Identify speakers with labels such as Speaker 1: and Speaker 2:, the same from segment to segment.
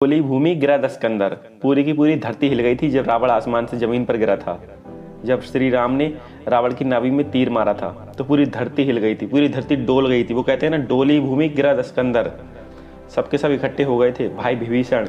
Speaker 1: बोली भूमि गिरा दस्कंदर। पूरी की पूरी धरती हिल गई थी जब रावण आसमान से जमीन पर गिरा था। जब श्री राम ने रावण की नाभि में तीर मारा था तो पूरी धरती हिल गई थी, पूरी धरती डोल गई थी। वो कहते हैं ना, डोली भूमि गिरा दस्कंदर। सबके सब इकट्ठे हो गए थे। भाई विभीषण,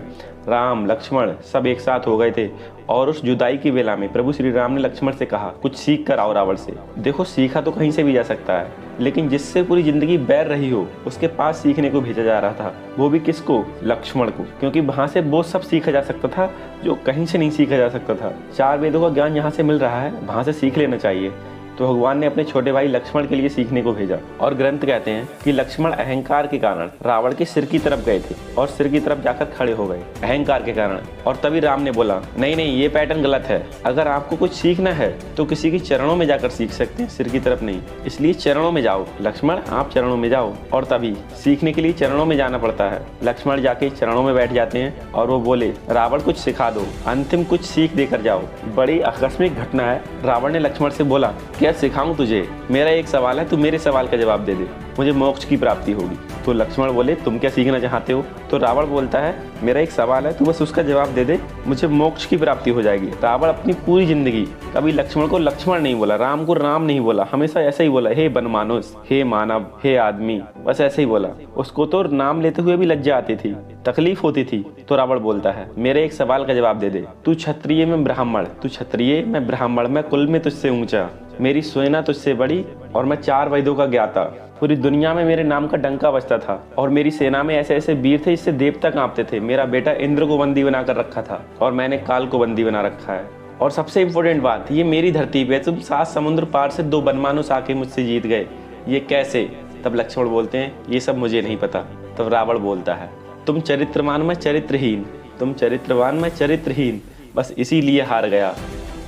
Speaker 1: राम, लक्ष्मण सब एक साथ हो गए थे। और उस जुदाई की बेला में प्रभु श्री राम ने लक्ष्मण से कहा, कुछ सीख कर आओ रावण से। देखो, सीखा तो कहीं से भी जा सकता है, लेकिन जिससे पूरी जिंदगी बैर रही हो उसके पास सीखने को भेजा जा रहा था। वो भी किसको? लक्ष्मण को। क्योंकि वहां से वो सब सीखा जा सकता था जो कहीं से नहीं सीखा जा सकता था। 4 वेदों का ज्ञान यहाँ से मिल रहा है, वहां से सीख लेना चाहिए। तो भगवान ने अपने छोटे भाई लक्ष्मण के लिए सीखने को भेजा। और ग्रंथ कहते हैं कि लक्ष्मण अहंकार के कारण रावण के सिर की तरफ गए थे और सिर की तरफ जाकर खड़े हो गए, अहंकार के कारण। और तभी राम ने बोला, नहीं नहीं, ये पैटर्न गलत है। अगर आपको कुछ सीखना है तो किसी के चरणों में जाकर सीख सकते हैं, सिर की तरफ नहीं। इसलिए चरणों में जाओ लक्ष्मण, आप चरणों में जाओ। और तभी सीखने के लिए चरणों में जाना पड़ता है। लक्ष्मण जाके चरणों में बैठ जाते हैं और वो बोले, रावण कुछ सिखा दो, अंतिम कुछ सीख देकर जाओ। बड़ी आकस्मिक घटना है। रावण ने लक्ष्मण से बोला, क्या सिखाऊं तुझे? मेरा एक सवाल है, तू मेरे सवाल का जवाब दे दे, मुझे मोक्ष की प्राप्ति होगी। तो लक्ष्मण बोले, तुम क्या सीखना चाहते हो? तो रावण बोलता है, मेरा एक सवाल है, तू बस उसका जवाब दे दे, मुझे मोक्ष की प्राप्ति हो जाएगी। रावण अपनी पूरी जिंदगी कभी लक्ष्मण को लक्ष्मण नहीं बोला, राम को राम नहीं बोला, हमेशा ऐसा ही बोला, हे बनमानुष, हे मानव, हे आदमी, बस ऐसे ही बोला। उसको तो नाम लेते हुए भी लज्जा आती थी, तकलीफ होती थी। तो रावण बोलता है, मेरे एक सवाल का जवाब दे दे। तू क्षत्रिय में ब्राह्मण, तू क्षत्रिय मैं ब्राह्मण, मैं कुल में तुझसे ऊंचा, मेरी सेना तुझसे बड़ी और मैं 4 वेदों का ज्ञाता। पूरी दुनिया में मेरे नाम का डंका बजता था और मेरी सेना में ऐसे ऐसे वीर थे जिससे देवता कांपते थे। मेरा बेटा इंद्र को बंदी बना कर रखा था और मैंने काल को बंदी बना रखा है। और सबसे इम्पोर्टेंट बात, ये मेरी धरती पे तुम 7 समुद्र पार से 2 बनमानुष आके मुझसे जीत गए, ये कैसे? तब लक्ष्मण बोलते हैं, ये सब मुझे नहीं पता। तब रावण बोलता है, तुम चरित्रवान मैं चरित्रहीन, तुम चरित्रवान मैं चरित्रहीन, बस इसीलिए हार गया।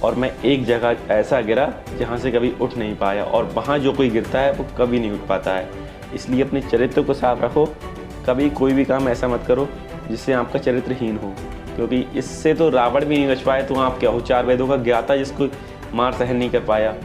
Speaker 1: और मैं एक जगह ऐसा गिरा जहाँ से कभी उठ नहीं पाया, और वहाँ जो कोई गिरता है वो कभी नहीं उठ पाता है। इसलिए अपने चरित्र को साफ रखो, कभी कोई भी काम ऐसा मत करो जिससे आपका चरित्रहीन हो, क्योंकि इससे तो रावण भी नहीं बच पाए, तो आप क्या हो? 4 वेदों का ज्ञाता जिसको मार सहन नहीं कर पाया।